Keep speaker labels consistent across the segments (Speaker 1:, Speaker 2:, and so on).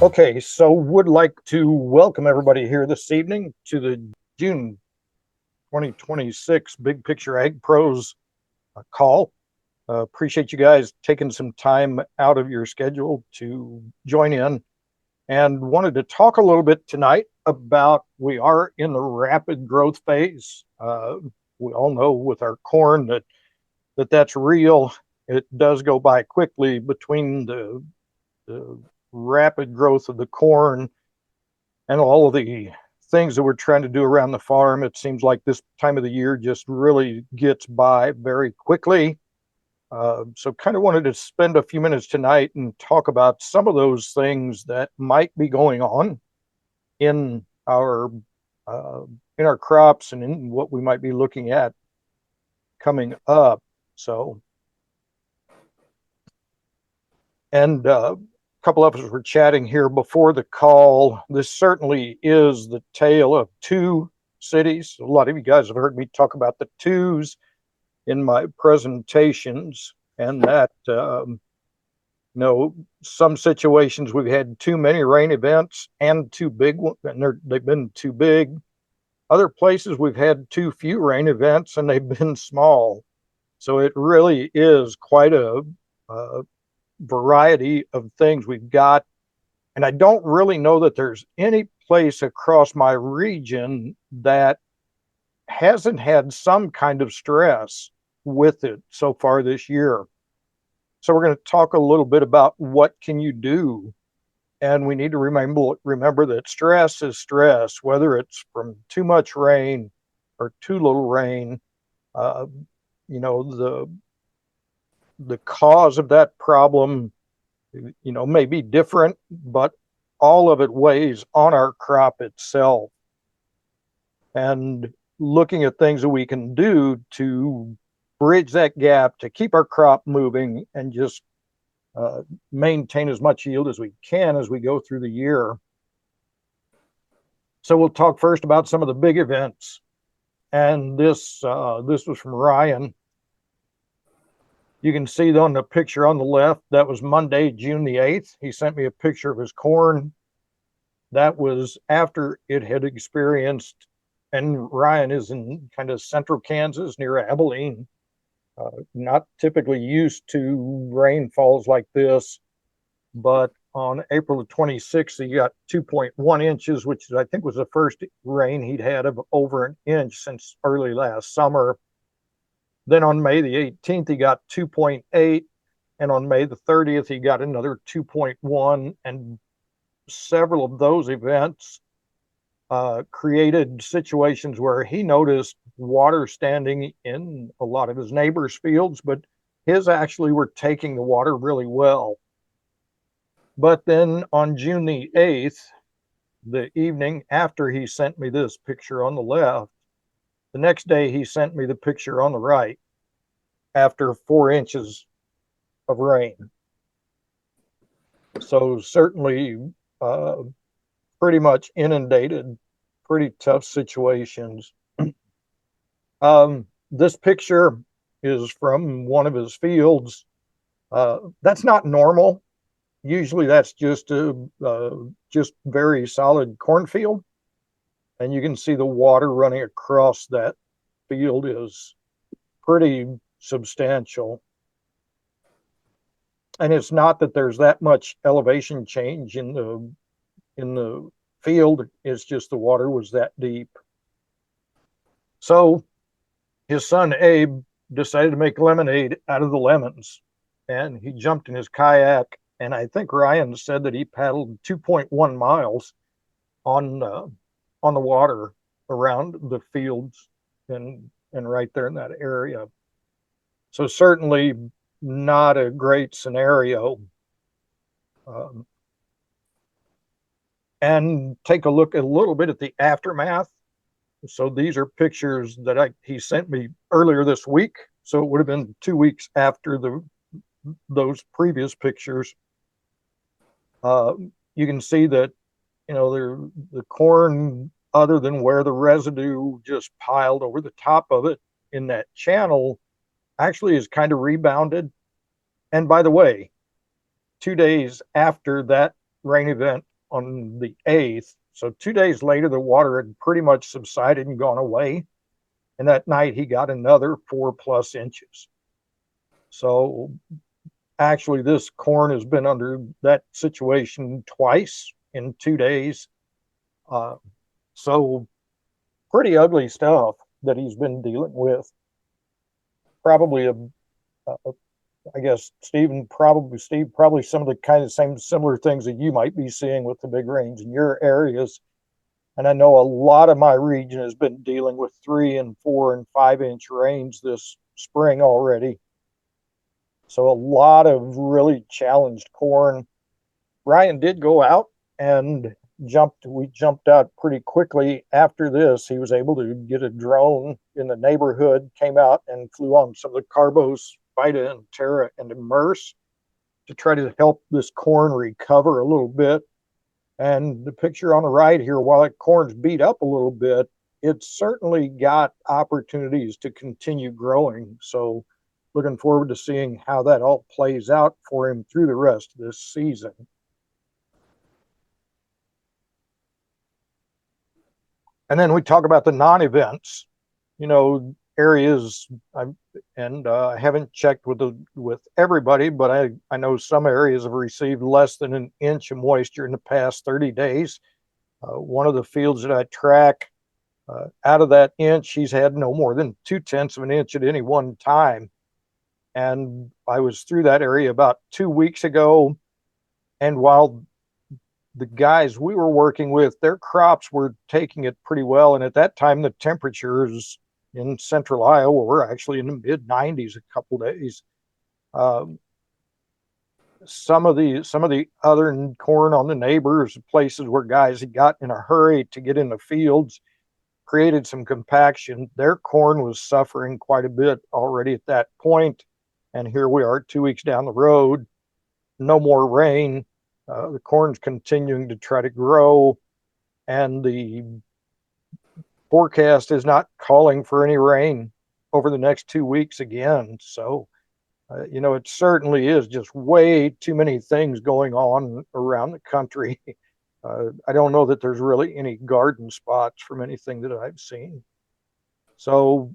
Speaker 1: Okay, so would like to welcome everybody here this evening to the June 2026 Big Picture Ag Pros call. Appreciate you guys taking some time out of your schedule to join in, and wanted to talk a little bit tonight about we are in the rapid growth phase. We all know with our corn that's real. It does go by quickly between the rapid growth of the corn and all of the things that we're trying to do around the farm. It seems like this time of the year just really gets by very quickly. So kind of wanted to spend a few minutes tonight and talk about some of those things that might be going on in our uh, in our crops and in what we might be looking at coming up. So, and a couple of us were chatting here before the call. This certainly is the tale of two cities. A lot of you guys have heard me talk about the twos in my presentations, and that some situations we've had too many rain events and too big, and they've been too big. Other places we've had too few rain events and they've been small. So it really is quite a variety of things we've got. And I don't really know that there's any place across my region that hasn't had some kind of stress with it so far this year. So we're going to talk a little bit about what can you do. And we need to remember that stress is stress, whether it's from too much rain or too little rain. Uh, the cause of that problem, may be different, but all of it weighs on our crop itself. And looking at things that we can do to bridge that gap, to keep our crop moving and just maintain as much yield as we can as we go through the year. So we'll talk first about some of the big events. And this was from Ryan. You can see on the picture on the left, that was Monday, June the 8th. He sent me a picture of his corn. That was after it had experienced, and Ryan is in kind of central Kansas near Abilene, not typically used to rainfalls like this, but on April the 26th, he got 2.1 inches, which I think was the first rain he'd had of over an inch since early last summer. Then on May the 18th, he got 2.8. And on May the 30th, he got another 2.1. And several of those events created situations where he noticed water standing in a lot of his neighbors' fields, but his actually were taking the water really well. But then on June the 8th, the evening after he sent me this picture on the left, the next day he sent me the picture on the right after 4 inches of rain. So certainly pretty much inundated, pretty tough situations. This picture is from one of his fields. That's not normal. Usually that's just a just very solid cornfield. And you can see the water running across that field is pretty substantial. And it's not that there's that much elevation change in the field. It's just the water was that deep. So his son Abe decided to make lemonade out of the lemons, and he jumped in his kayak. And I think Ryan said that he paddled 2.1 miles on the water around the fields and right there in that area. So certainly not a great scenario. And take a look a little bit at the aftermath. So these are pictures that he sent me earlier this week. So it would have been 2 weeks after those previous pictures. You can see that, the corn, other than where the residue just piled over the top of it in that channel, actually is kind of rebounded. And by the way, 2 days after that rain event on the 8th. So 2 days later, the water had pretty much subsided and gone away. And that night he got another 4+ inches. So actually this corn has been under that situation twice in 2 days. So pretty ugly stuff that he's been dealing with. Probably I guess Steve, probably some of the kind of same similar things that you might be seeing with the big rains in your areas. And I know a lot of my region has been dealing with 3 and 4 and 5 inch rains this spring already. So a lot of really challenged corn. Ryan did go out and we jumped out pretty quickly after this. He was able to get a drone in the neighborhood, came out and flew on some of the carbos, Vita and Terra and Immerse to try to help this corn recover a little bit. And the picture on the right here, while that corn's beat up a little bit, it's certainly got opportunities to continue growing. So looking forward to seeing how that all plays out for him through the rest of this season. And then we talk about the non-events, areas. I haven't checked with everybody, but I know some areas have received less than an inch of moisture in the past 30 days. One of the fields that I track, out of that inch, he's had no more than 2/10 of an inch at any one time. And I was through that area about 2 weeks ago. And while the guys we were working with, their crops were taking it pretty well. And at that time, the temperatures in central Iowa were actually in the mid 90s a couple days. Some of the other corn on the neighbors, places where guys had got in a hurry to get in the fields, created some compaction. Their corn was suffering quite a bit already at that point. And here we are 2 weeks down the road, no more rain. The corn's continuing to try to grow, and the forecast is not calling for any rain over the next 2 weeks again. So, it certainly is just way too many things going on around the country. I don't know that there's really any garden spots from anything that I've seen. So,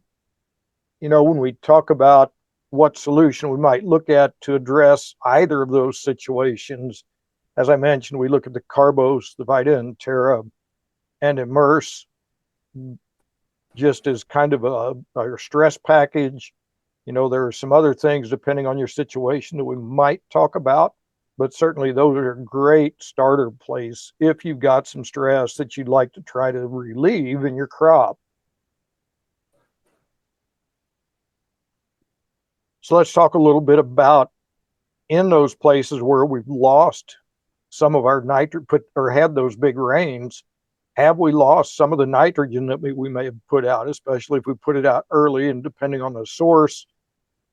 Speaker 1: when we talk about what solution we might look at to address either of those situations, as I mentioned, we look at the carbos, the Vita and Terra, and Immerse just as kind of a stress package. There are some other things depending on your situation that we might talk about, but certainly those are a great starter place if you've got some stress that you'd like to try to relieve in your crop. So let's talk a little bit about in those places where we've lost some of our nitrogen or had those big rains, have we lost some of the nitrogen that we may have put out, especially if we put it out early, and depending on the source,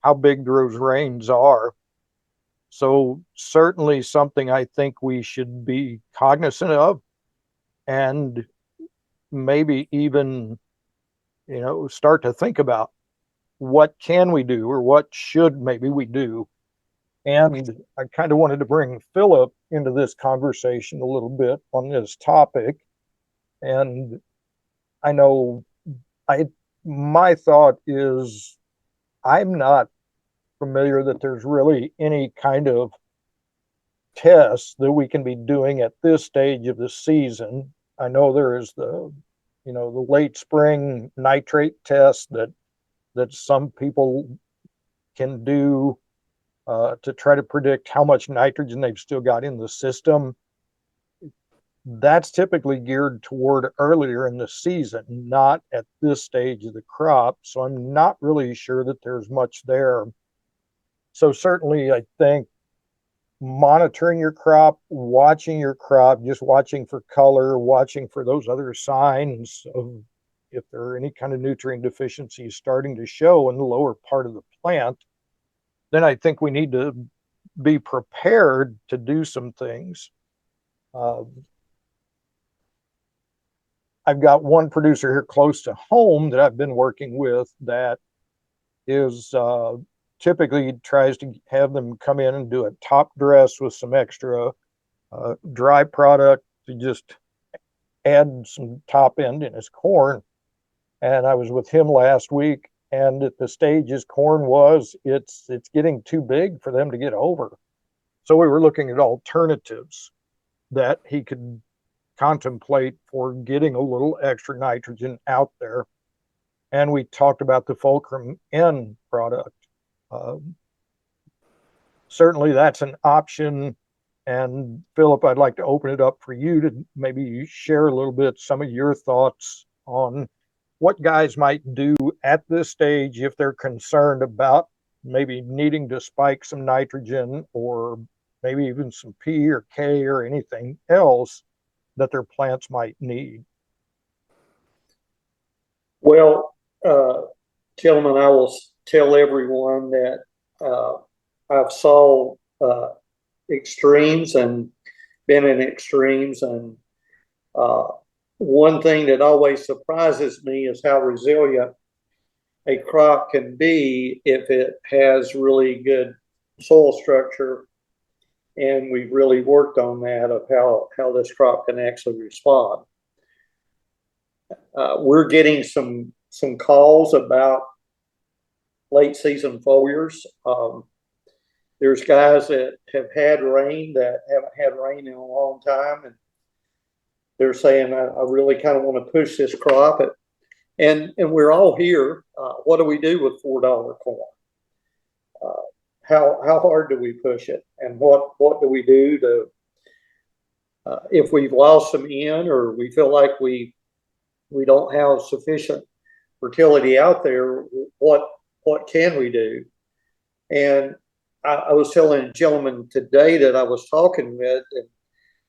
Speaker 1: how big those rains are. So certainly something I think we should be cognizant of, and maybe even, start to think about what can we do or what should maybe we do. And I kind of wanted to bring Philip into this conversation a little bit on this topic. And I know my thought is I'm not familiar that there's really any kind of tests that we can be doing at this stage of the season. I know there is the late spring nitrate test that some people can do to try to predict how much nitrogen they've still got in the system. That's typically geared toward earlier in the season, not at this stage of the crop. So I'm not really sure that there's much there. So certainly I think monitoring your crop, watching your crop, just watching for color, watching for those other signs of if there are any kind of nutrient deficiencies starting to show in the lower part of the plant, then I think we need to be prepared to do some things. I've got one producer here close to home that I've been working with that is typically tries to have them come in and do a top dress with some extra dry product to just add some top end in his corn. And I was with him last week, and at the stage his corn was, it's getting too big for them to get over. So we were looking at alternatives that he could contemplate for getting a little extra nitrogen out there. And we talked about the Fulcrum N product. Certainly that's an option. And Philip, I'd like to open it up for you to maybe share a little bit some of your thoughts on what guys might do at this stage if they're concerned about maybe needing to spike some nitrogen, or maybe even some P or K or anything else that their plants might need.
Speaker 2: Well, gentlemen, I will tell everyone that I've saw extremes and been in extremes, and one thing that always surprises me is how resilient a crop can be if it has really good soil structure, and we've really worked on that of how this crop can actually respond. We're getting some calls about late season foliars. There's guys that have had rain that haven't had rain in a long time, and they're saying, I really kind of want to push this crop. And we're all here. What do we do with $4 corn? How hard do we push it? And what do we do to, if we've lost some in, or we feel like we don't have sufficient fertility out there, what can we do? And I was telling a gentleman today that I was talking with, and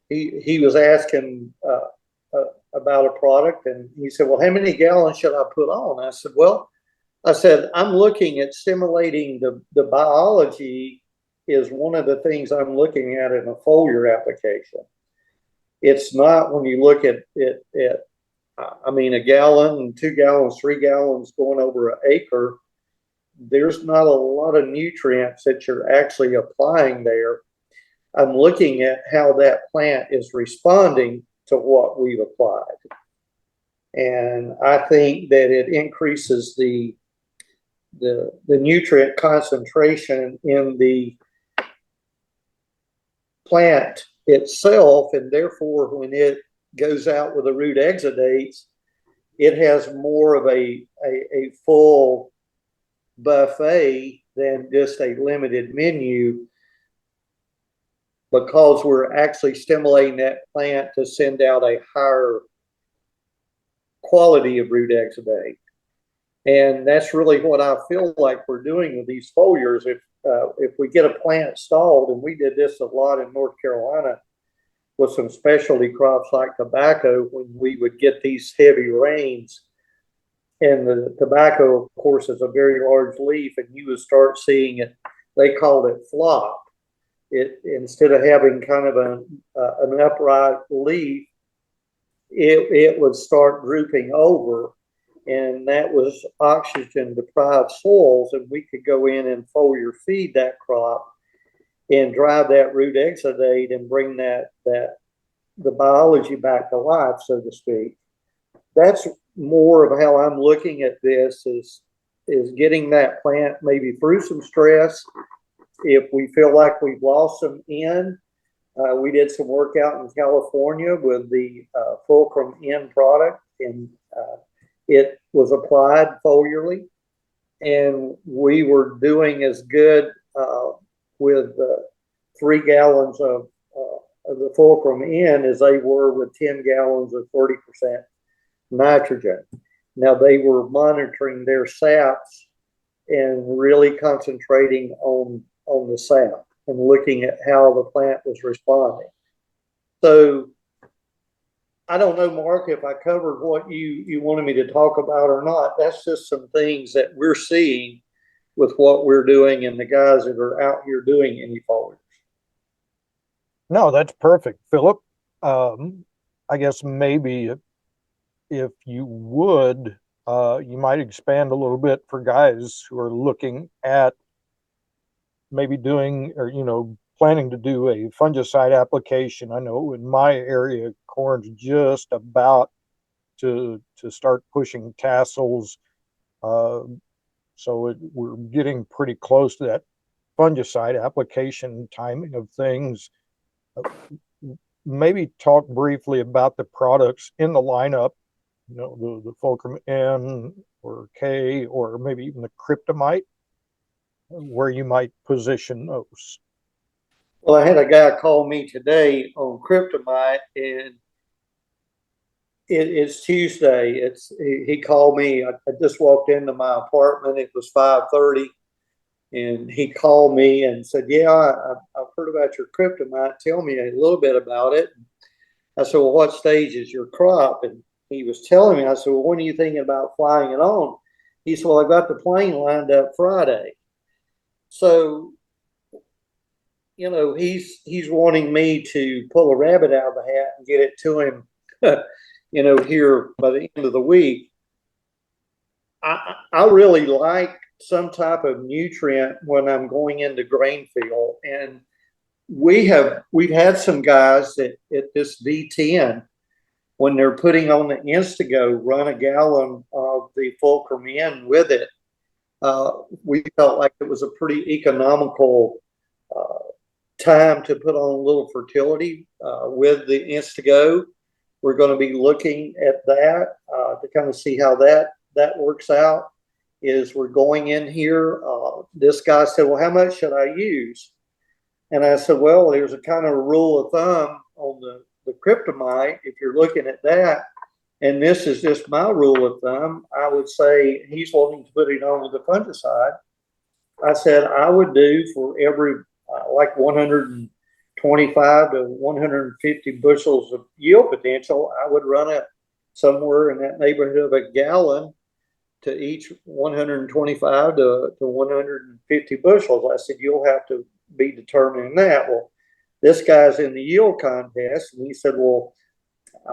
Speaker 2: he was asking about a product, and he said, well, how many gallons should I put on? I said, well, I'm looking at stimulating the biology is one of the things I'm looking at in a foliar application. It's not when you look at I mean, a gallon, 2 gallons, 3 gallons going over an acre, there's not a lot of nutrients that you're actually applying there. I'm looking at how that plant is responding to what we've applied. And I think that it increases the nutrient concentration in the plant itself, and therefore when it goes out with the root exudates, it has more of a full buffet than just a limited menu, because we're actually stimulating that plant to send out a higher quality of root exudate. And that's really what I feel like we're doing with these foliars. If we get a plant stalled, and we did this a lot in North Carolina with some specialty crops like tobacco, when we would get these heavy rains, and the tobacco, of course, is a very large leaf, and you would start seeing it, they called it flop. It, instead of having kind of an upright leaf, it would start drooping over, and that was oxygen deprived soils, and we could go in and foliar feed that crop and drive that root exudate and bring the biology back to life, so to speak. That's more of how I'm looking at this, is getting that plant maybe through some stress. If we feel like we've lost some in, we did some work out in California with the Fulcrum N product, and it was applied foliarly, and we were doing as good with 3 gallons of the Fulcrum N as they were with 10 gallons of 30% nitrogen. Now, they were monitoring their saps and really concentrating on the sap and looking at how the plant was responding. So I don't know, Mark, if I covered what you wanted me to talk about or not. That's just some things that we're seeing with what we're doing and the guys that are out here doing any foliars.
Speaker 1: No, that's perfect, Philip. I guess maybe if you would, you might expand a little bit for guys who are looking at maybe doing, or planning to do a fungicide application. I know in my area, corn's just about to start pushing tassels. So we're getting pretty close to that fungicide application timing of things. Maybe talk briefly about the products in the lineup, you know, the Fulcrum N or K, or maybe even the Kryptomite, where you might position those.
Speaker 2: Well, I had a guy call me today on kryptonite, and it's Tuesday. He called me. I just walked into my apartment. It was 5:30, and he called me and said, "Yeah, I've heard about your kryptonite. Tell me a little bit about it." I said, "Well, what stage is your crop?" And he was telling me. I said, "Well, when are you thinking about flying it on?" He said, "Well, I got the plane lined up Friday." So, you know, he's wanting me to pull a rabbit out of the hat and get it to him, you know, here by the end of the week. I really like some type of nutrient when I'm going into grain field, and we've had some guys at this V10, when they're putting on the Instago, run a gallon of the Fulcrum N with it. We felt like it was a pretty economical time to put on a little fertility with the Instago. We're going to be looking at that to kind of see how that works out. Is we're going in here. This guy said, "Well, how much should I use?" And I said, "Well, there's a kind of a rule of thumb on the kryptonite. If you're looking at that, and this is just my rule of thumb, I would say he's wanting to put it on with the fungicide. I said I would do for every like 125 to 150 bushels of yield potential, I would run it somewhere in that neighborhood of a gallon to each 125 to 150 bushels." I said, "You'll have to be determining that." Well, this guy's in the yield contest, and he said, "Well,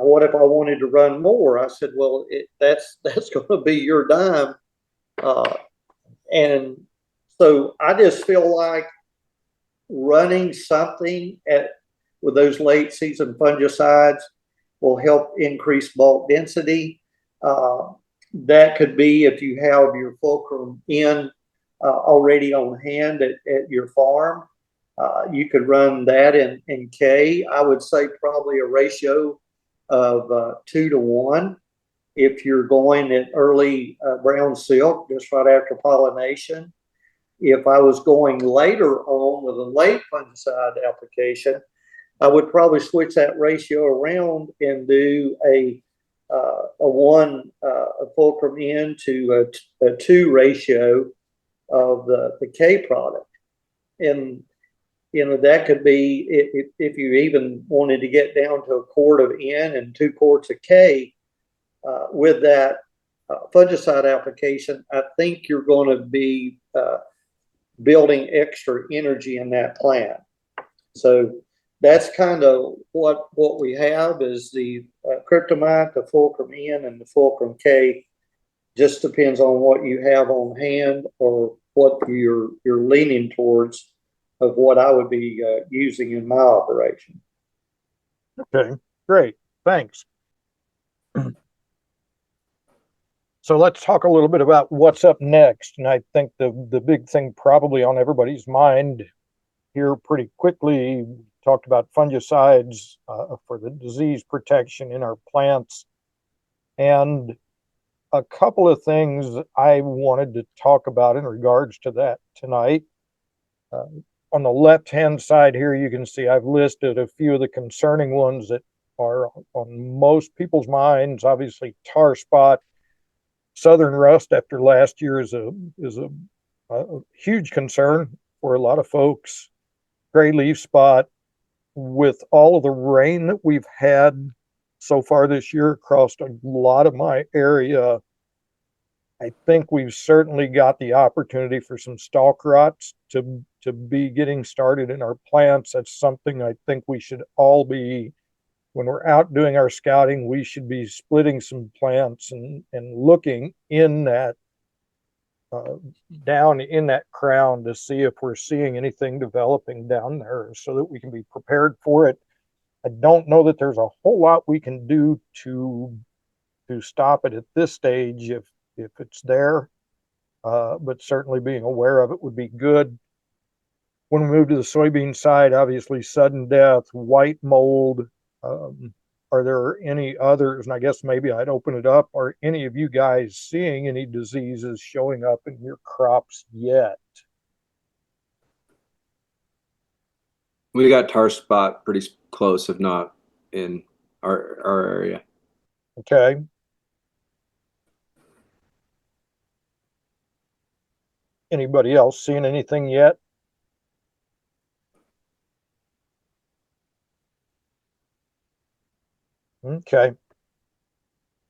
Speaker 2: what if I wanted to run more?" I said, "Well, that's going to be your dime." And so I just feel like running something with those late season fungicides will help increase bulk density. That could be if you have your Fulcrum N already on hand at your farm. You could run that in K. I would say probably a ratio of 2 to 1. If you're going at early brown silk, just right after pollination. If I was going later on with a late fungicide application, I would probably switch that ratio around and do a 1 a Fulcrum N to a 2 ratio of the K product. And you know, that could be if you even wanted to get down to a quart of N and 2 quarts of K with that fungicide application. I think you're going to be building extra energy in that plant. So that's kind of what we have is the kryptonite, the Fulcrum N, and the Fulcrum K. Just depends on what you have on hand or what you're leaning towards of what I would be using in my operation.
Speaker 1: Okay, great, thanks. So let's talk a little bit about what's up next. And I think the big thing probably on everybody's mind here pretty quickly, we talked about fungicides for the disease protection in our plants. And a couple of things I wanted to talk about in regards to that tonight. On the left-hand side here, you can see I've listed a few of the concerning ones that are on most people's minds. Obviously, tar spot, southern rust after last year is a huge concern for a lot of folks. Gray leaf spot, with all of the rain that we've had so far this year across a lot of my area, I think we've certainly got the opportunity for some stalk rots to be getting started in our plants. That's something I think we should all be, when we're out doing our scouting, we should be splitting some plants and looking in that down in that crown to see if we're seeing anything developing down there so that we can be prepared for it. I don't know that there's a whole lot we can do to stop it at this stage if it's there, but certainly being aware of it would be good. When we move to the soybean side, obviously sudden death, white mold. Are there any others? And I guess maybe I'd open it up. Are any of you guys seeing any diseases showing up in your crops yet?
Speaker 3: We got tar spot pretty close, if not in our area.
Speaker 1: Okay. Anybody else seeing anything yet? Okay.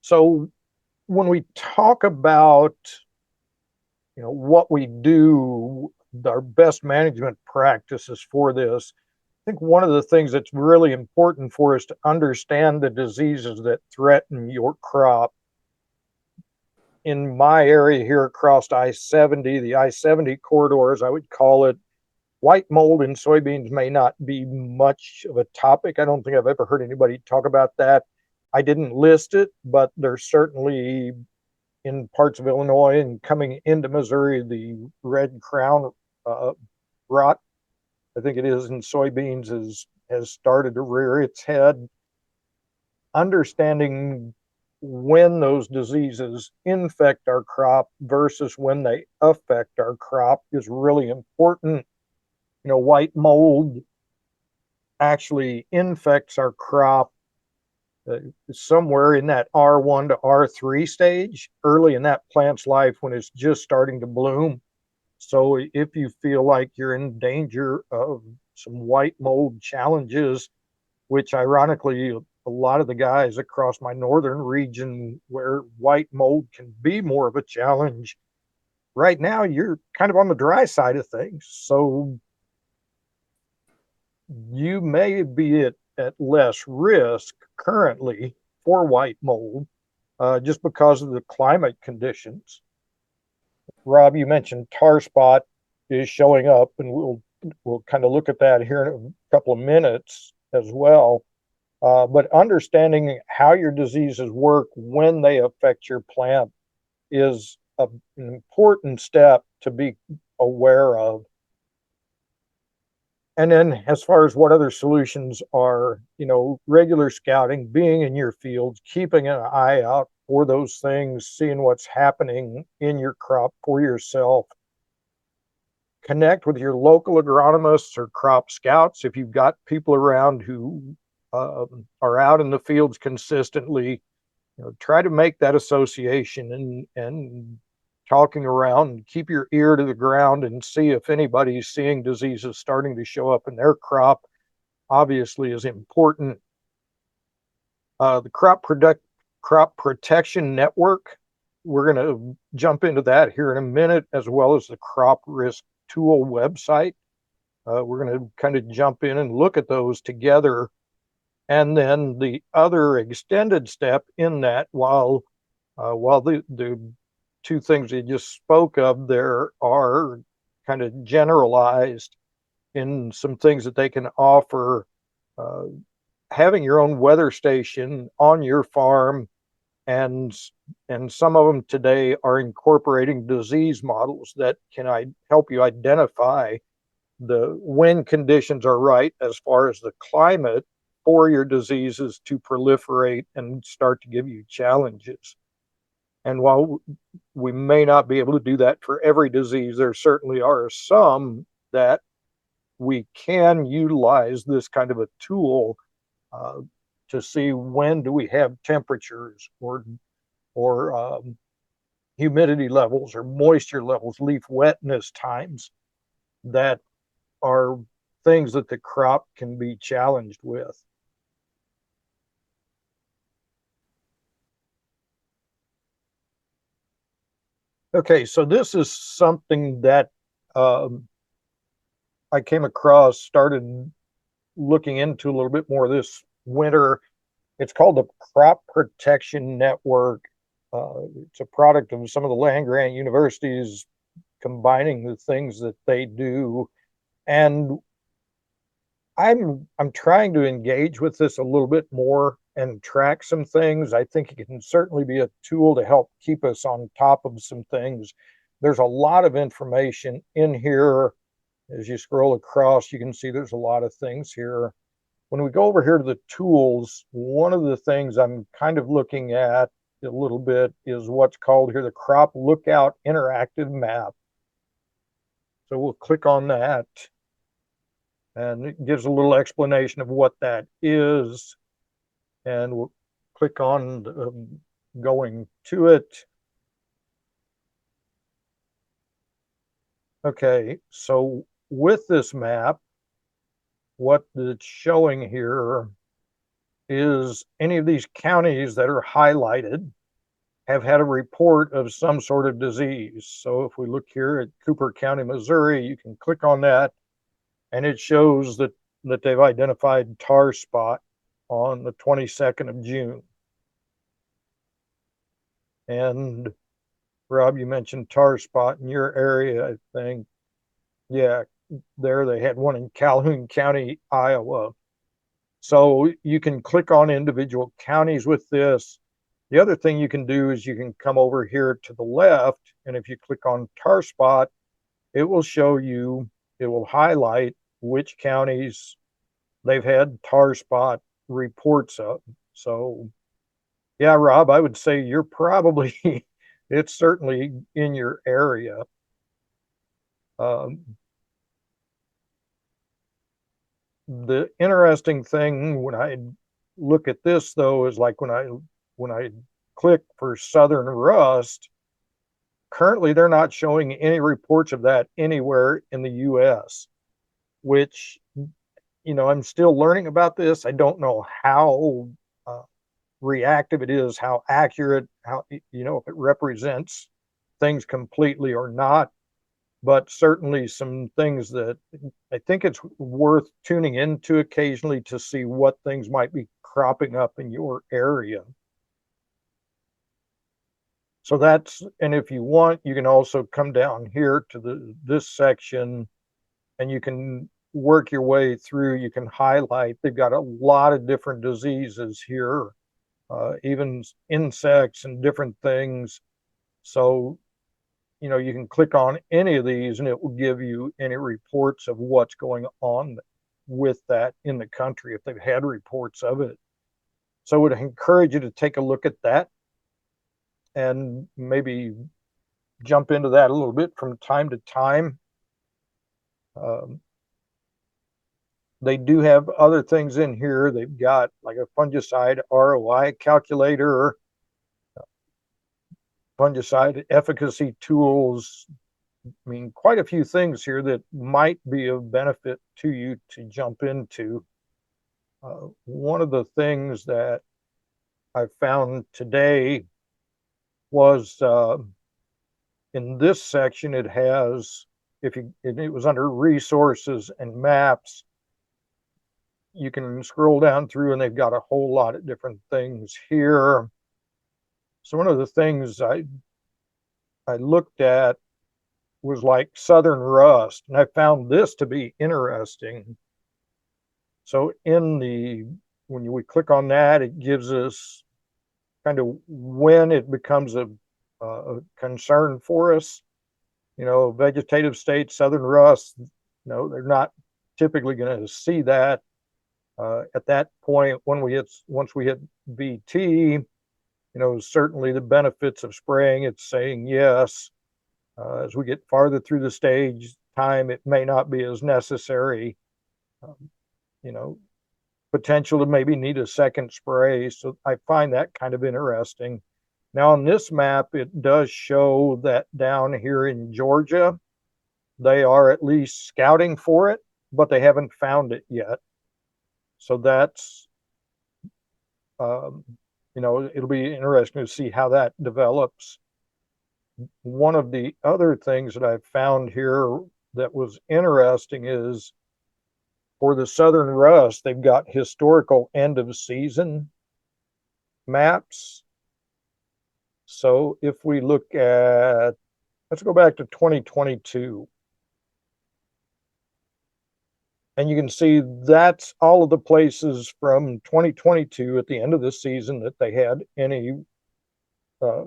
Speaker 1: So when we talk about, what we do, our best management practices for this, I think one of the things that's really important for us to understand the diseases that threaten your crop. In my area here across I-70, the I-70 corridors, I would call it, white mold in soybeans may not be much of a topic. I don't think I've ever heard anybody talk about that. I didn't list it, but there's certainly in parts of Illinois and coming into Missouri, the red crown rot, I think it is in soybeans, has started to rear its head. Understanding when those diseases infect our crop versus when they affect our crop is really important. White mold actually infects our crop somewhere in that R1 to R3 stage, early in that plant's life when it's just starting to bloom. So if you feel like you're in danger of some white mold challenges, which ironically, a lot of the guys across my northern region where white mold can be more of a challenge, right now you're kind of on the dry side of things. So you may be at less risk currently for white mold just because of the climate conditions. Rob, you mentioned tar spot is showing up, and we'll kind of look at that here in a couple of minutes as well. But understanding how your diseases work when they affect your plant is an important step to be aware of. And then as far as what other solutions are, regular scouting, being in your fields, keeping an eye out for those things, seeing what's happening in your crop for yourself. Connect with your local agronomists or crop scouts if you've got people around who are out in the fields consistently. Try to make that association and talking around, keep your ear to the ground and see if anybody's seeing diseases starting to show up in their crop. Obviously is important. The crop protection network, we're going to jump into that here in a minute, as well as the crop risk tool website. We're going to kind of jump in and look at those together. And then the other extended step in that, while the two things you just spoke of there are kind of generalized in some things that they can offer, having your own weather station on your farm, and some of them today are incorporating disease models that can help you identify when conditions are right as far as the climate for your diseases to proliferate and start to give you challenges. And while we may not be able to do that for every disease, there certainly are some that we can utilize this kind of a tool to see when do we have temperatures or humidity levels or moisture levels, leaf wetness times that are things that the crop can be challenged with. Okay, so this is something that I came across, started looking into a little bit more this winter. It's called the Crop Protection Network. It's a product of some of the land grant universities combining the things that they do. And I'm trying to engage with this a little bit more and track some things. I think it can certainly be a tool to help keep us on top of some things. There's a lot of information in here. As you scroll across, you can see there's a lot of things here. When we go over here to the tools, one of the things I'm kind of looking at a little bit is what's called here the Crop Lookout Interactive Map. So we'll click on that, and it gives a little explanation of what that is. And we'll click on going to it. Okay, so with this map, what it's showing here is any of these counties that are highlighted have had a report of some sort of disease. So if we look here at Cooper County, Missouri, you can click on that, and it shows that they've identified tar spot on the 22nd of June. And Rob, you mentioned tar spot in your area, I think. Yeah, there they had one in Calhoun County, Iowa. So you can click on individual counties with this. The other thing you can do is you can come over here to the left, and if you click on tar spot, it will show you, it will highlight which counties they've had tar spot reports of. So yeah, Rob, I would say you're probably, it's certainly in your area. The interesting thing when I look at this though is like when I click for southern rust, currently they're not showing any reports of that anywhere in the US, which, you know, I'm still learning about this. I don't know how reactive it is, how accurate, how, you know, if it represents things completely or not, but certainly some things that I think it's worth tuning into occasionally to see what things might be cropping up in your area. So that's, and if you want, you can also come down here to this section, and you can work your way through. You can highlight. They've got a lot of different diseases here, even insects and different things. So, you know, you can click on any of these and it will give you any reports of what's going on with that in the country if they've had reports of it. So I would encourage you to take a look at that and maybe jump into that a little bit from time to time. They do have other things in here. They've got like a fungicide ROI calculator, fungicide efficacy tools. I mean, quite a few things here that might be of benefit to you to jump into. One of the things that I found today was in this section, it has, it was under resources and maps. You can scroll down through and they've got a whole lot of different things here. So one of the things I looked at was like southern rust, and I found this to be interesting. So when we click on that, it gives us kind of when it becomes a concern for us. You know, vegetative state, southern rust, you know, they're not typically going to see that at that point. Once we hit VT, you know, certainly the benefits of spraying, it's saying yes. As we get farther through the stage time, it may not be as necessary. You know, potential to maybe need a second spray. So I find that kind of interesting. Now on this map, it does show that down here in Georgia, they are at least scouting for it, but they haven't found it yet. So that's, you know, it'll be interesting to see how that develops. One of the other things that I found here that was interesting is for the southern rust, they've got historical end of season maps. So if we look at, let's go back to 2022. And you can see that's all of the places from 2022 at the end of the season that they had any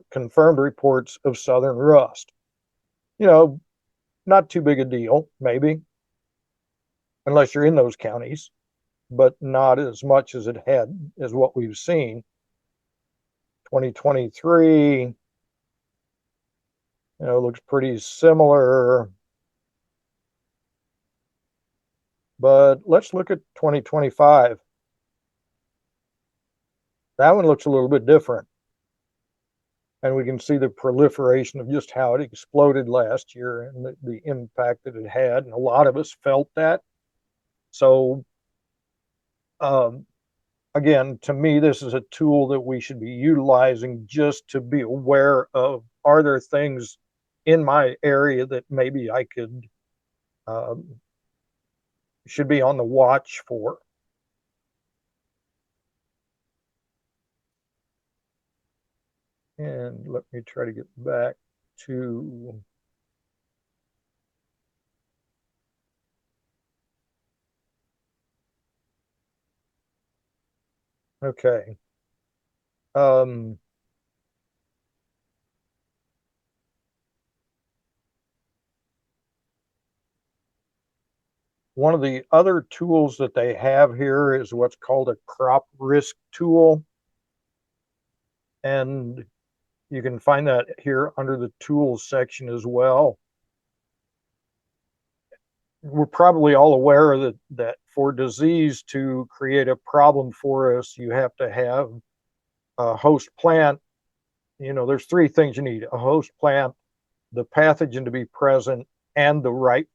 Speaker 1: confirmed reports of southern rust. You know, not too big a deal, maybe, unless you're in those counties, but not as much as it had as what we've seen. 2023, looks pretty similar. But let's look at 2025. That one looks a little bit different. And we can see the proliferation of just how it exploded last year and the impact that it had. And a lot of us felt that. So, again, to me, this is a tool that we should be utilizing just to be aware of, are there things in my area that maybe I could, should be on the watch for. And let me try to get back to, okay. One of the other tools that they have here is what's called a crop risk tool. And you can find that here under the tools section as well. We're probably all aware that for disease to create a problem for us, you have to have a host plant. There's three things you need: a host plant, the pathogen to be present, and the right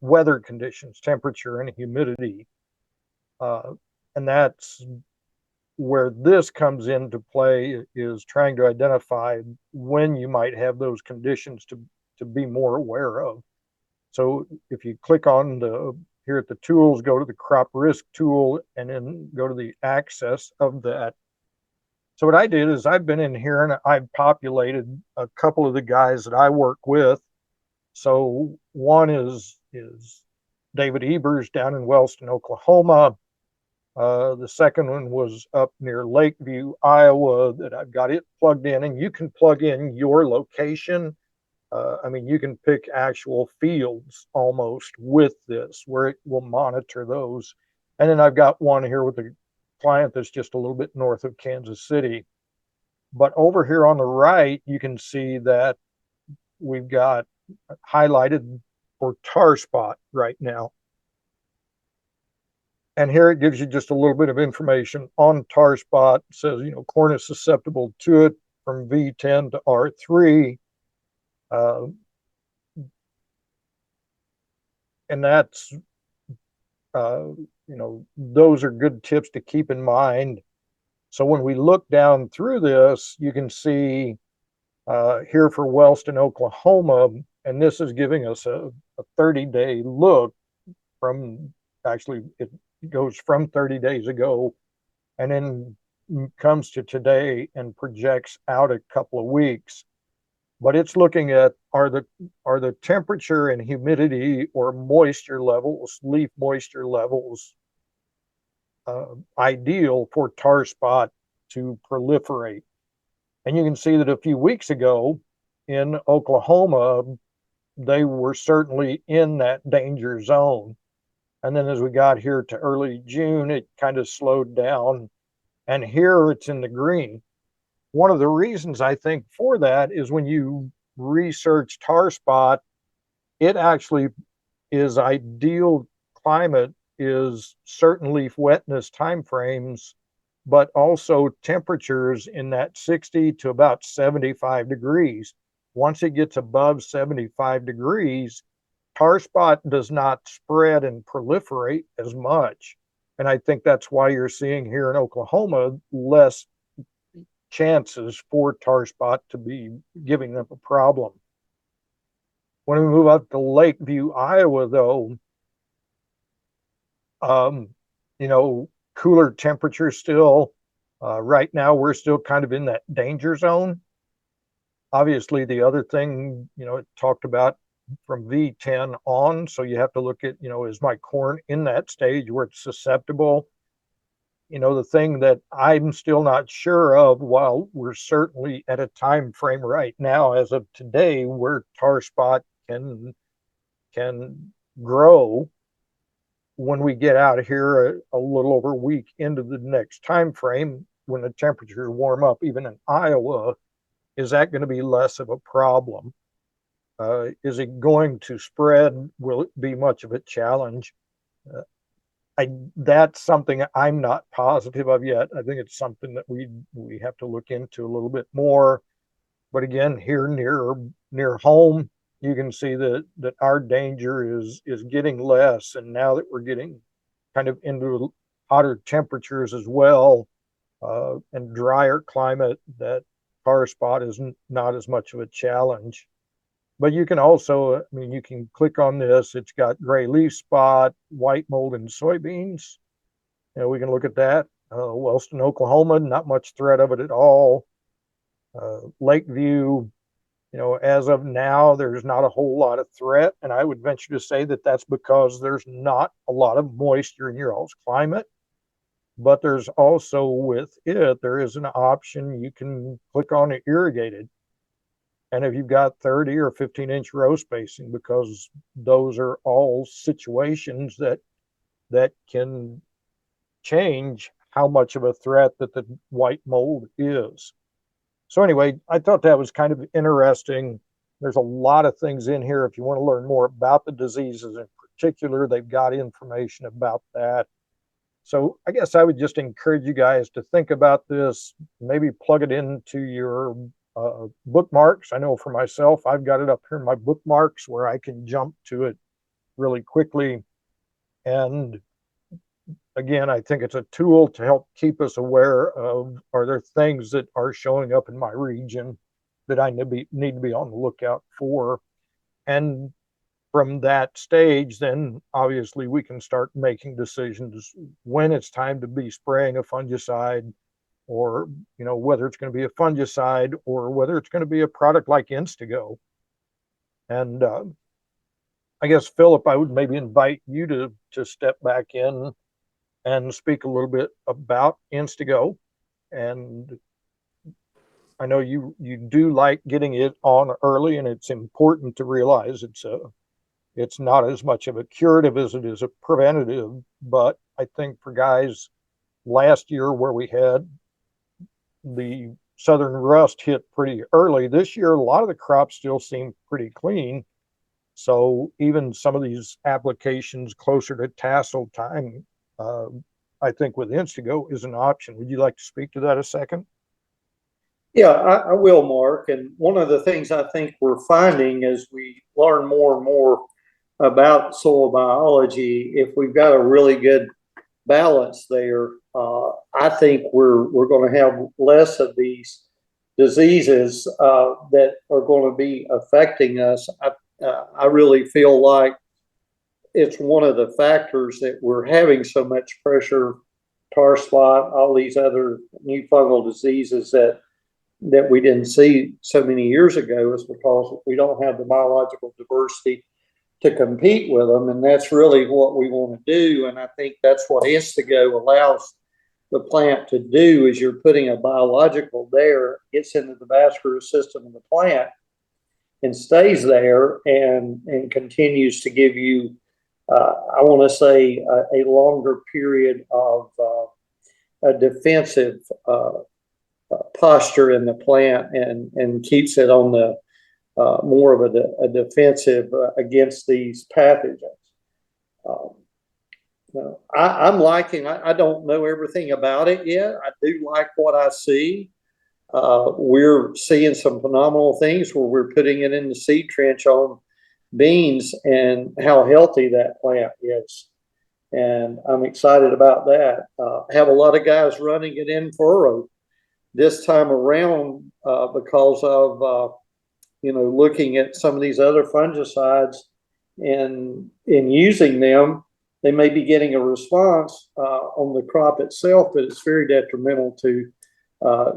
Speaker 1: weather conditions, temperature and humidity. And that's where this comes into play, is trying to identify when you might have those conditions to be more aware of. So if you click on here at the tools, go to the crop risk tool, and then go to the access of that. So what I did is I've been in here and I've populated a couple of the guys that I work with. So one is David Ebers down in Wellston, Oklahoma. The second one was up near Lakeview, Iowa, that I've got it plugged in, and you can plug in your location. You can pick actual fields almost with this, where it will monitor those. And then I've got one here with a client that's just a little bit north of Kansas City. But over here on the right, you can see that we've got highlighted for tar spot right now. And here it gives you just a little bit of information on tar spot. It says, corn is susceptible to it from V10 to R3. And that's, those are good tips to keep in mind. So when we look down through this, you can see here for Wellston, Oklahoma, and this is giving us a 30-day look from, actually, it goes from 30 days ago and then comes to today and projects out a couple of weeks. But it's looking at, are the temperature and humidity or moisture levels, leaf moisture levels, ideal for tar spot to proliferate. And you can see that a few weeks ago in Oklahoma, they were certainly in that danger zone. And then as we got here to early June, it kind of slowed down. And here it's in the green. One of the reasons I think for that is when you research tar spot, it actually is ideal climate is certain leaf wetness timeframes, but also temperatures in that 60 to about 75 degrees. Once it gets above 75 degrees, tar spot does not spread and proliferate as much. And I think that's why you're seeing here in Oklahoma less chances for tar spot to be giving them a problem. When we move up to Lakeview, Iowa, though, cooler temperatures still. Right now, we're still kind of in that danger zone. Obviously, the other thing, it talked about from V10 on, so you have to look at, is my corn in that stage where it's susceptible? The thing that I'm still not sure of, while we're certainly at a time frame right now, as of today, where tar spot can grow when we get out of here a little over a week into the next time frame, when the temperatures warm up, even in Iowa, is that going to be less of a problem? Is it going to spread? Will it be much of a challenge? That's something I'm not positive of yet. I think it's something that we have to look into a little bit more. But again, here near home, you can see that our danger is getting less, and now that we're getting kind of into hotter temperatures as well, and drier climate, that tar spot is not as much of a challenge. But you can also, you can click on this. It's got gray leaf spot, white mold in soybeans. We can look at that. Wellston, Oklahoma, not much threat of it at all. Lakeview, as of now, there's not a whole lot of threat. And I would venture to say that that's because there's not a lot of moisture in your all's climate. But there's also, with it, there is an option. You can click on it irrigated. And if you've got 30 or 15-inch row spacing, because those are all situations that can change how much of a threat that the white mold is. So anyway, I thought that was kind of interesting. There's a lot of things in here. If you want to learn more about the diseases in particular, they've got information about that. So I guess I would just encourage you guys to think about this, maybe plug it into your bookmarks. I know for myself, I've got it up here in my bookmarks where I can jump to it really quickly. And again, I think it's a tool to help keep us aware of, are there things that are showing up in my region that I need to be on the lookout for? And from that stage, then obviously we can start making decisions when it's time to be spraying a fungicide, or whether it's going to be a fungicide or whether it's going to be a product like Instago. And I guess, Philip, I would maybe invite you to step back in and speak a little bit about Instago. And I know you do like getting it on early, and it's important to realize it's not as much of a curative as it is a preventative. But I think for guys last year, where we had the southern rust hit pretty early, this year a lot of the crops still seem pretty clean. So even some of these applications closer to tassel time, I think with Instago is an option. Would you like to speak to that a second?
Speaker 2: Yeah, I will, Mark. And one of the things I think we're finding as we learn more and more about soil biology, if we've got a really good balance there, I think we're going to have less of these diseases that are going to be affecting us. I really feel like it's one of the factors that we're having so much pressure, tar spot, all these other new fungal diseases that we didn't see so many years ago, is because we don't have the biological diversity to compete with them. And that's really what we want to do. And I think that's what Instago allows the plant to do, is you're putting a biological there, gets into the vascular system of the plant and stays there, and continues to give you, I want to say, a longer period of a defensive posture in the plant, and keeps it on the more of a defensive against these pathogens. I'm liking, I don't know everything about it yet. I do like what I see. We're seeing some phenomenal things where we're putting it in the seed trench on beans, and how healthy that plant is. And I'm excited about that. I have a lot of guys running it in furrow this time around because of looking at some of these other fungicides and in using them, they may be getting a response on the crop itself, but it's very detrimental to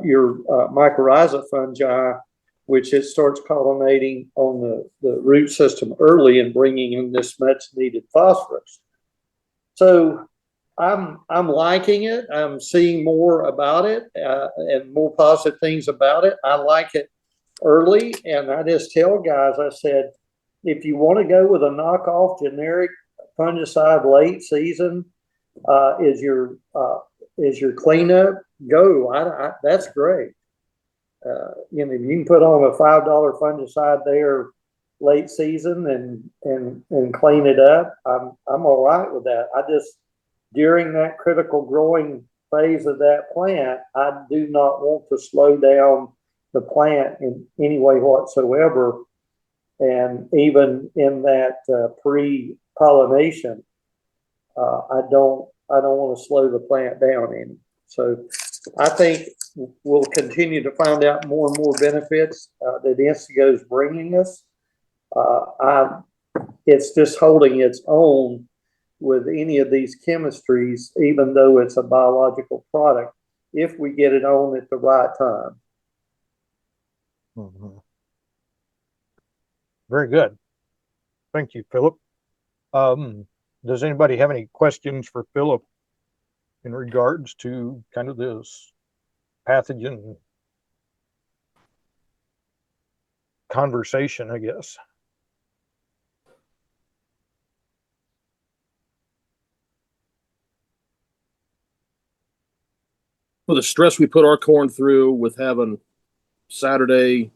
Speaker 2: your mycorrhiza fungi which it starts pollinating on the root system early and bringing in this much needed phosphorus. So I'm liking it. I'm seeing more about it and more positive things about it. I like it early, and I just tell guys, I said, if you want to go with a knockoff generic fungicide late season, is your cleanup, go. That's great. You know, you can put on a $5 fungicide there late season and clean it up. I'm all right with that. I just, during that critical growing phase of that plant, I do not want to slow down the plant in any way whatsoever. And even in that pre-pollination, I don't want to slow the plant down any. So I think we'll continue to find out more and more benefits that Instago is bringing us. It's just holding its own with any of these chemistries, even though it's a biological product, if we get it on at the right time.
Speaker 1: Mm-hmm. Very good. Thank you, Philip. Does anybody have any questions for Philip in regards to kind of this pathogen conversation, I guess?
Speaker 4: For the stress we put our corn through with having Saturday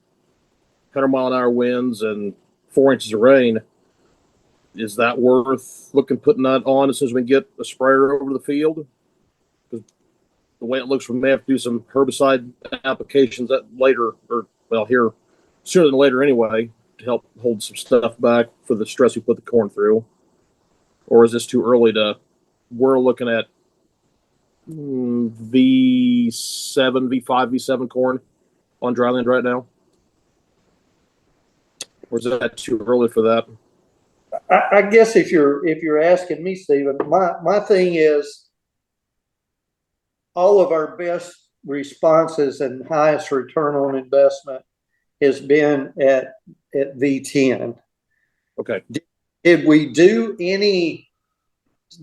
Speaker 4: 100-mile-an-hour winds and 4 inches of rain, is that worth putting that on as soon as we get a sprayer over the field? Because the way it looks, we may have to do some herbicide applications that later, or well, here sooner than later anyway, to help hold some stuff back for the stress we put the corn through. Or is this too early to? We're looking at V7, V5, V7 corn on dryland right now. Or is that too early for that?
Speaker 2: I guess if you're asking me, Stephen, my thing is all of our best responses and highest return on investment has been at V10.
Speaker 4: Okay.
Speaker 2: Did we do any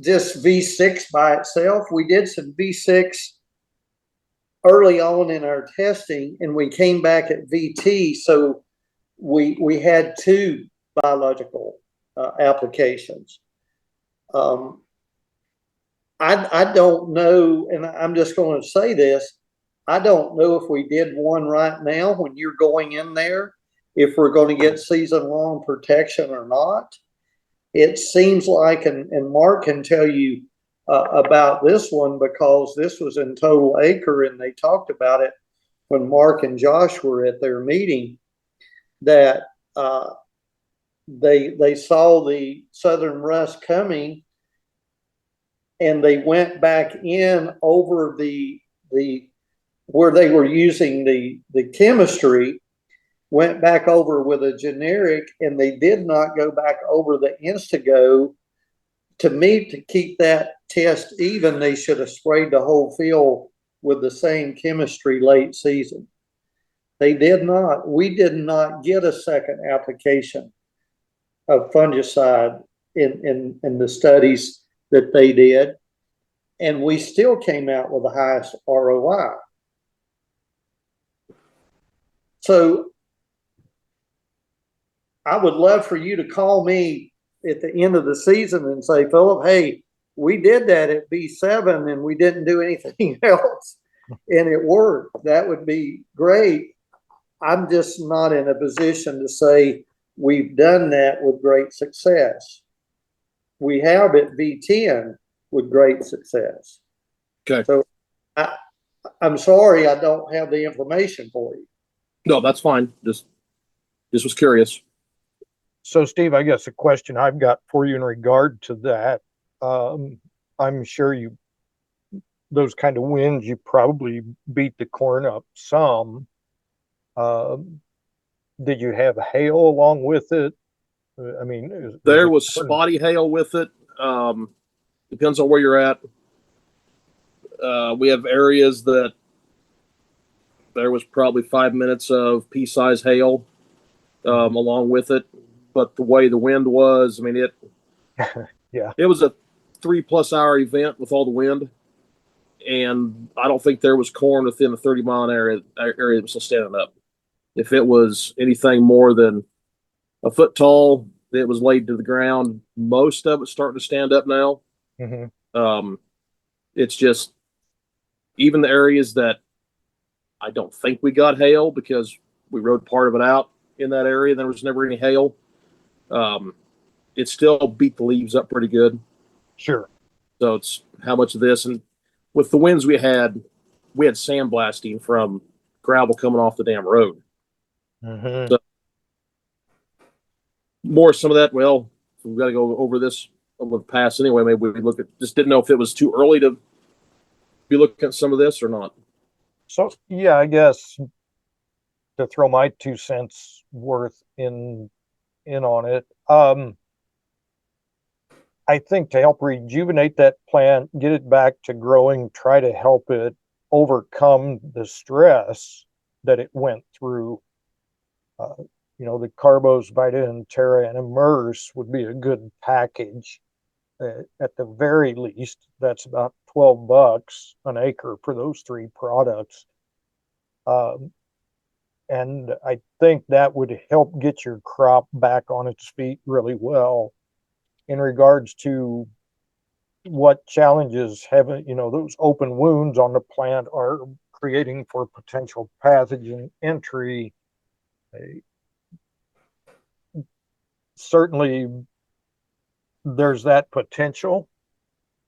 Speaker 2: just V6 by itself? We did some V6 early on in our testing, and we came back at VT. So we had two biological applications. I don't know, and I'm just going to say this, I don't know if we did one right now when you're going in there, if we're going to get season-long protection or not. It seems like, and Mark can tell you about this one, because this was in Total Acre, and they talked about it when Mark and Josh were at their meeting, that they saw the southern rust coming, and they went back in over the where they were using the chemistry, went back over with a generic, and they did not go back over the Instago. To me, to keep that test even, they should have sprayed the whole field with the same chemistry late season. They did not. We did not get a second application of fungicide in the studies that they did, and we still came out with the highest ROI. So I would love for you to call me at the end of the season and say, Philip, hey, we did that at B7 and we didn't do anything else and it worked. That would be great. I'm just not in a position to say we've done that with great success. We have at V10 with great success.
Speaker 4: Okay.
Speaker 2: So I'm sorry I don't have the information for you.
Speaker 4: No, that's fine. Just was curious.
Speaker 1: So, Steve, I guess a question I've got for you in regard to that, I'm sure those kind of winds, you probably beat the corn up some. Did you have hail along with it? I mean,
Speaker 4: there was spotty hail with it. Depends on where you're at. We have areas that there was probably 5 minutes of pea-size hail along with it. But the way the wind was, I mean, it was a 3+ hour event with all the wind. And I don't think there was corn within a 30-mile area that was still standing up. If it was anything more than a foot tall, it was laid to the ground. Most of it's starting to stand up now. It's just even the areas that I don't think we got hail because we rode part of it out in that area. There was never any hail. It still beat the leaves up pretty good.
Speaker 1: Sure.
Speaker 4: So it's how much of this, and with the winds we had sandblasting from gravel coming off the damn road. So more some of that. Well, we've got to go over this over the past anyway. Maybe we look at, just didn't know if it was too early to be looking at some of this or not.
Speaker 1: So yeah, I guess to throw my 2 cents worth in on it. I think to help rejuvenate that plant, get it back to growing, try to help it overcome the stress that it went through. The Carbos, Vita and Terra and Immerse would be a good package. At the very least, that's about $12 an acre for those 3 products. And I think that would help get your crop back on its feet really well. In regards to what challenges those open wounds on the plant are creating for potential pathogen entry, certainly there's that potential.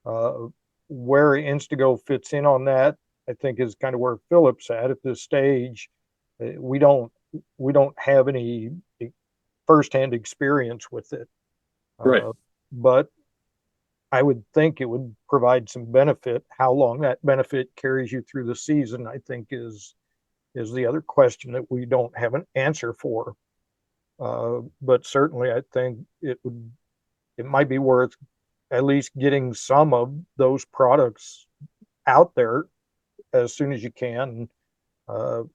Speaker 1: Where Instago fits in on that, I think, is kind of where Philip's at this stage. We don't have any firsthand experience with it.
Speaker 4: Right.
Speaker 1: But I would think it would provide some benefit. How long that benefit carries you through the season, I think, is the other question that we don't have an answer for. But certainly, I think it might be worth at least getting some of those products out there as soon as you can,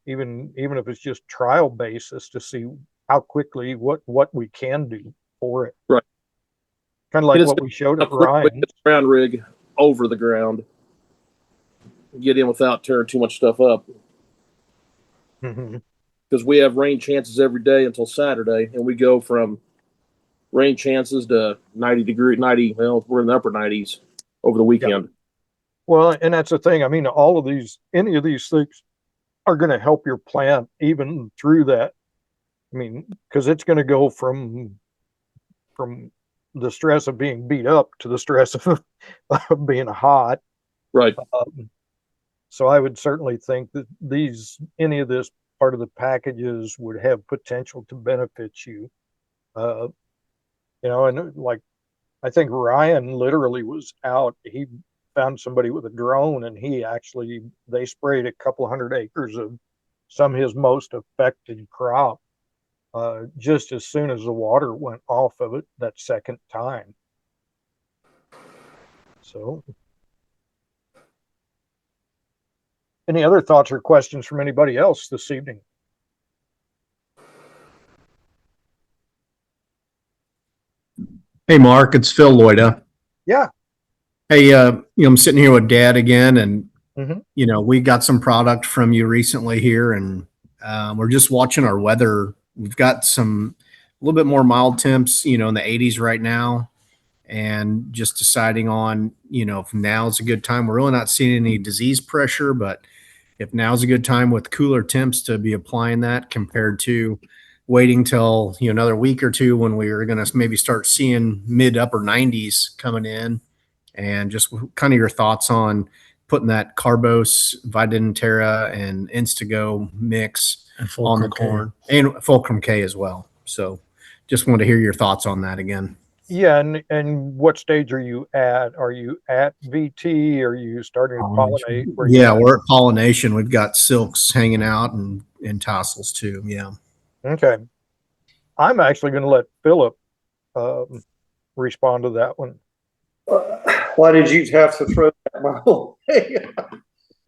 Speaker 1: even if it's just trial basis, to see how quickly what we can do for it.
Speaker 4: Right.
Speaker 1: Kind of like what we showed at Ryan.
Speaker 4: Ground rig over the ground. Get in without tearing too much stuff up. Because we have rain chances every day until Saturday, and we go from rain chances to 90. Well, we're in the upper 90s over the weekend.
Speaker 1: Yeah. Well, and that's the thing. I mean, any of these things are going to help your plant even through that. I mean, because it's going to go from the stress of being beat up to the stress of being hot.
Speaker 4: Right.
Speaker 1: So I would certainly think that any of this part of the packages would have potential to benefit you. And like, I think Ryan literally was out. He found somebody with a drone, and they sprayed a couple 100 acres of some of his most affected crop just as soon as the water went off of it that second time. So, any other thoughts or questions from anybody else this evening?
Speaker 5: Hey, Mark, it's Phil Loida.
Speaker 1: Yeah.
Speaker 5: Hey, I'm sitting here with Dad again, and
Speaker 1: Mm-hmm.
Speaker 5: we got some product from you recently here, and we're just watching our weather. We've got a little bit more mild temps, in the 80s right now, and just deciding on, if now's a good time. We're really not seeing any disease pressure, but if now's a good time with cooler temps to be applying that compared to waiting till another week or two when we were going to maybe start seeing mid upper 90s coming in, and just kind of your thoughts on putting that Carbos, Vita Terra, and Instago mix on the corn and Fulcrum K as well. So just wanted to hear your thoughts on that again.
Speaker 1: Yeah, and what stage are you at? Are you at VT? Are you starting to pollinate?
Speaker 5: We're at pollination. We've got silks hanging out and tassels too. Yeah.
Speaker 1: Okay. I'm actually going to let Philip respond to that one.
Speaker 2: Why did you have to throw that my way?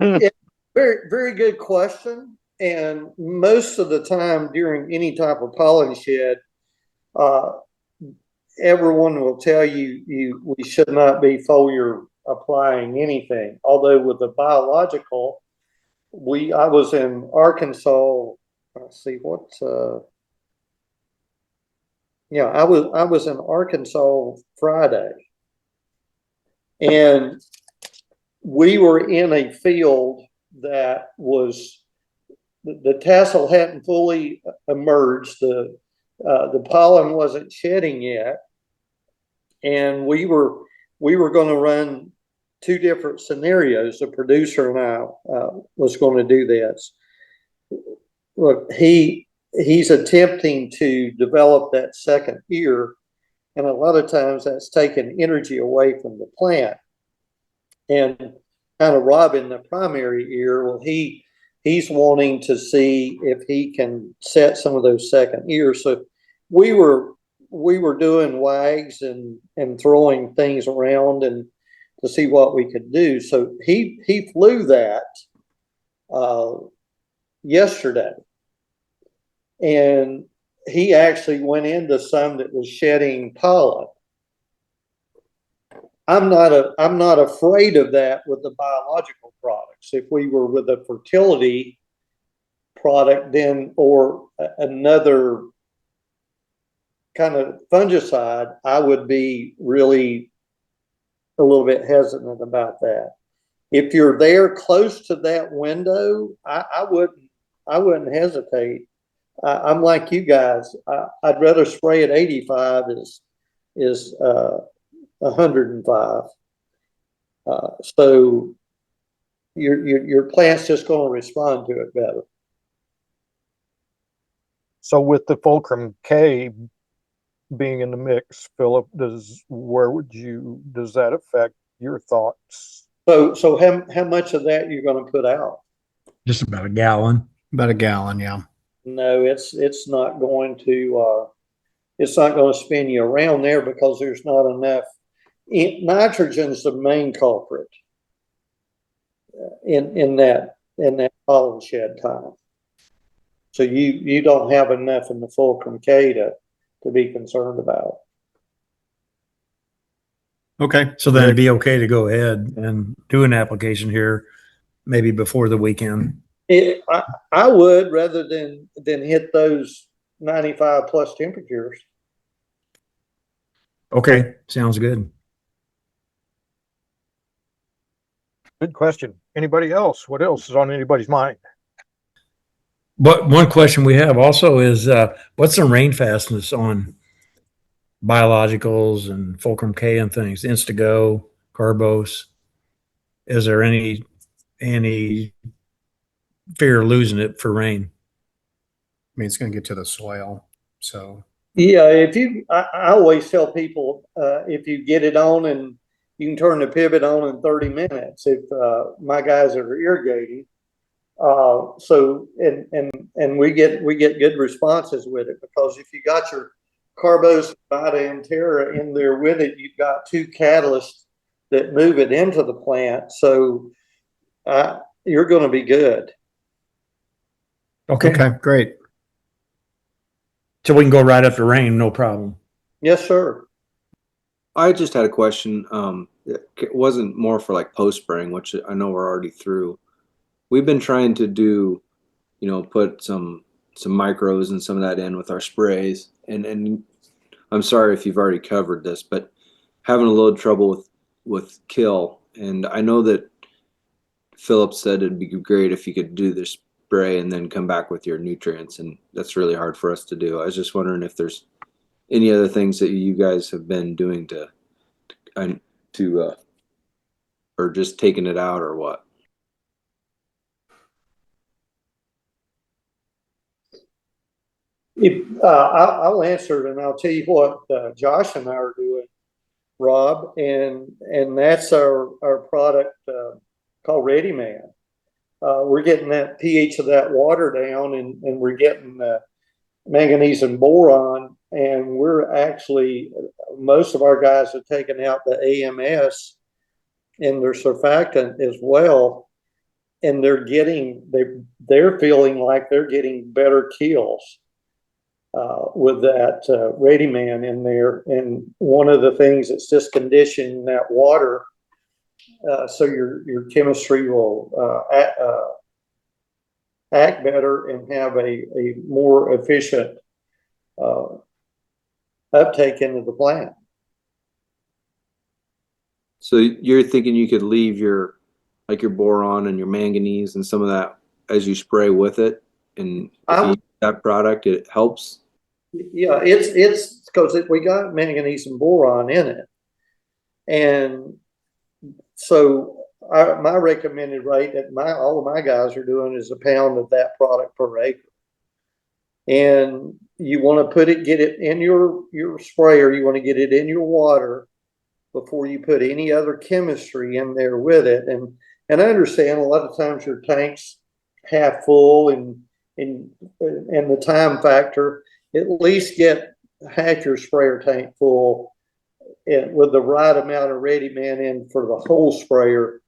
Speaker 2: Yeah, very, very good question. and most of the time during any type of pollen shed, everyone will tell you we should not be foliar applying anything. Although with the biological, I was in Arkansas. Let's see what. Yeah, I was in Arkansas Friday, and we were in a field that was the tassel hadn't fully emerged. The pollen wasn't shedding yet, and we were going to run two different scenarios. The producer and I was going to do this. Look, he's attempting to develop that second ear, and a lot of times that's taking energy away from the plant and kind of robbing the primary ear. Well, he's wanting to see if he can set some of those second ears. So we were doing wags and throwing things around and to see what we could do. So he flew that yesterday, and he actually went into some that was shedding pollen. I'm not afraid of that with the biological products. If we were with a fertility product, then or another kind of fungicide, I would be really a little bit hesitant about that. If you're there close to that window, I wouldn't hesitate. I'm like you guys. I'd rather spray at 85 is 105. So your plant's just going to respond to it better.
Speaker 1: So with the Fulcrum K being in the mix, Philip, does that affect your thoughts?
Speaker 2: So how much of that you're going to put out?
Speaker 6: Just about a gallon.
Speaker 5: About a gallon, yeah.
Speaker 2: No, it's not going to spin you around there because there's not enough. Nitrogen's the main culprit in that pollen shed time. So you don't have enough in the Fulcrum K to be concerned about.
Speaker 5: Okay.
Speaker 6: So then it'd be okay to go ahead and do an application here, maybe before the weekend.
Speaker 2: I would, rather than hit those 95 plus temperatures.
Speaker 6: Okay, sounds good.
Speaker 1: Good question. Anybody else? What else is on anybody's mind?
Speaker 6: But one question we have also is what's the rain fastness on biologicals and Fulcrum K and things, Instago, Carbos? Is there any fear of losing it for rain?
Speaker 5: I mean, it's going to get to the soil. So
Speaker 2: Yeah, I always tell people if you get it on and you can turn the pivot on in 30 minutes. If my guys are irrigating, so we get good responses with it, because if you got your Carbos, Vita, and Terra in there with it, you've got two catalysts that move it into the plant. So you're going to be good.
Speaker 6: Okay.
Speaker 5: great.
Speaker 6: So we can go right after rain, no problem.
Speaker 2: Yes, sir.
Speaker 3: I just had a question. It wasn't more for like post spraying, which I know we're already through. We've been trying to do, put some micros and some of that in with our sprays. And I'm sorry if you've already covered this, but having a little trouble with kill. And I know that Philip said it'd be great if you could do this spray and then come back with your nutrients, and that's really hard for us to do. I was just wondering if there's any other things that you guys have been doing to or just taking it out or what.
Speaker 2: I'll answer it, and I'll tell you what Josh and I are doing, Rob, and that's our product called Ready Man. We're getting that pH of that water down, and we're getting manganese and boron, and we're actually, most of our guys have taken out the AMS in their surfactant as well, and they're feeling like they're getting better kills with that Ready Man in there. And one of the things that's just conditioning that water, so your chemistry will act better and have a more efficient uptake into the plant.
Speaker 3: So you're thinking you could leave your boron and your manganese and some of that as you spray with it, and if you use that product, it helps.
Speaker 2: Yeah, it's because we got manganese and boron in it, and so my recommended rate that all of my guys are doing is a pound of that product per acre. And you want to get it in your sprayer. You want to get it in your water before you put any other chemistry in there with it. And I understand a lot of times your tank's half full and the time factor. At least get half your sprayer tank full and with the right amount of Ready Man in for the whole sprayer.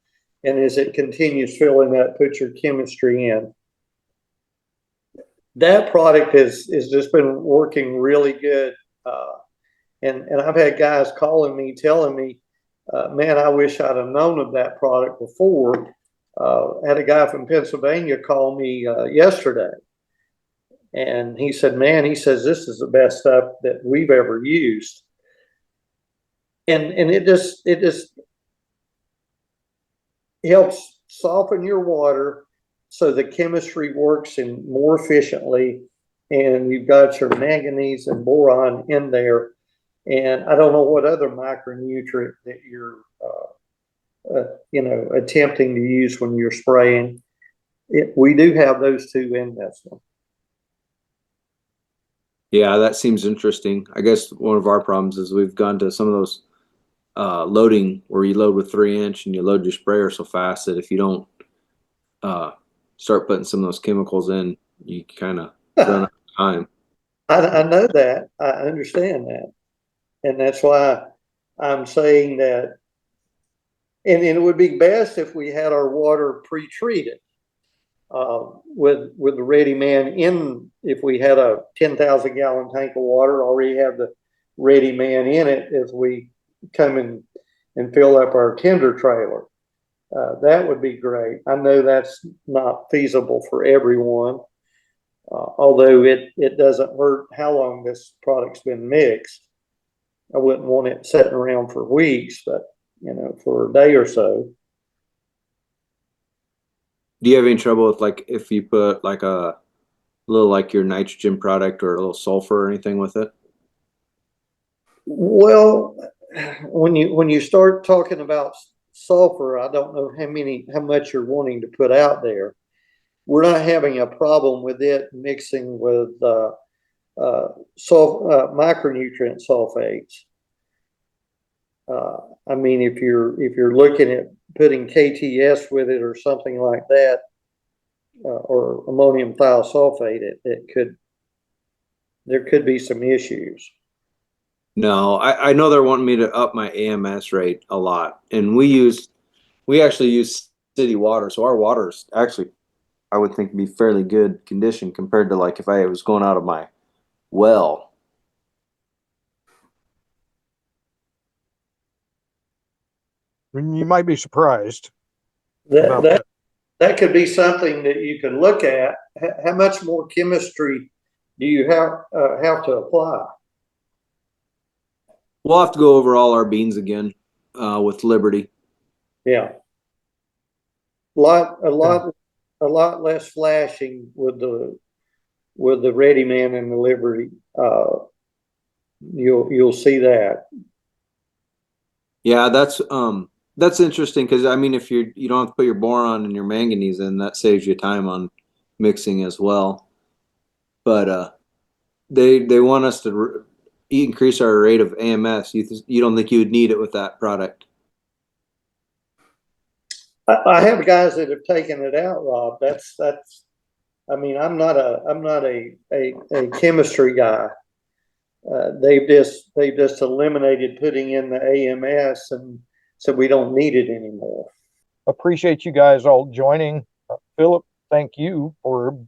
Speaker 2: And as it continues filling up, put your chemistry in. That product has just been working really good. And I've had guys calling me, telling me, man, I wish I'd have known of that product before. Had a guy from Pennsylvania call me yesterday. And he said, man, he says, this is the best stuff that we've ever used. And it just helps soften your water so the chemistry works in more efficiently, and you've got your manganese and boron in there. And I don't know what other micronutrient that you're attempting to use when you're spraying. We do have those two in this one.
Speaker 3: Yeah, that seems interesting. I guess one of our problems is we've gone to some of those loading where you load with 3-inch and you load your sprayer so fast that if you don't start putting some of those chemicals in, you kind of run out of time.
Speaker 2: I know that. I understand that. And that's why I'm saying that, and it would be best if we had our water pre-treated with the Ready Man in. If we had a 10,000 gallon tank of water, already have the Ready Man in it as we come in and fill up our tender trailer. That would be great. I know that's not feasible for everyone, although it doesn't hurt how long this product's been mixed. I wouldn't want it sitting around for weeks, but for a day or so.
Speaker 3: Do you have any trouble with like if you put like a little like your nitrogen product or a little sulfur or anything with it?
Speaker 2: Well, when you start talking about sulfur, I don't know how much you're wanting to put out there. We're not having a problem with it mixing with micronutrient sulfates. I mean, if you're looking at putting KTS with it or something like that, or ammonium thiosulfate, there could be some issues.
Speaker 3: No, I know they're wanting me to up my AMS rate a lot, and we actually use city water, so our water's actually, I would think, be fairly good condition compared to like if I was going out of my well.
Speaker 1: You might be surprised.
Speaker 2: That could be something that you could look at. How much more chemistry do you have to apply?
Speaker 3: We'll have to go over all our beans again with Liberty.
Speaker 2: Yeah, a lot less flashing with the Ready Man and the Liberty. You'll see that.
Speaker 3: Yeah, that's interesting because I mean, if you don't have to put your boron and your manganese in, that saves you time on mixing as well. But they want us to increase our rate of AMS. You don't think you would need it with that product?
Speaker 2: I have guys that have taken it out, Rob. That's. I mean, I'm not a chemistry guy. They've just eliminated putting in the AMS, and so we don't need it anymore.
Speaker 1: Appreciate you guys all joining. Philip, thank you for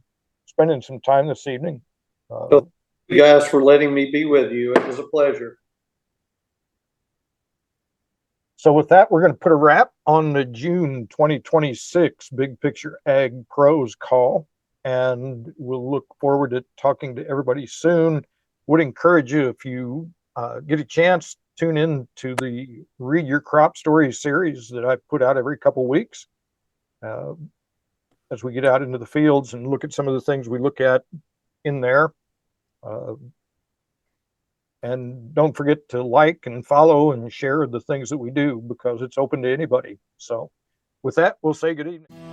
Speaker 1: spending some time this evening.
Speaker 2: You guys for letting me be with you. It was a pleasure.
Speaker 1: So with that, we're going to put a wrap on the June 2026 Big Picture Ag Pros call, and we'll look forward to talking to everybody soon. Would encourage you, if you get a chance, tune in to the Read Your Crop Story series that I put out every couple weeks as we get out into the fields and look at some of the things we look at in there. And don't forget to like and follow and share the things that we do, because it's open to anybody. So with that, we'll say good evening.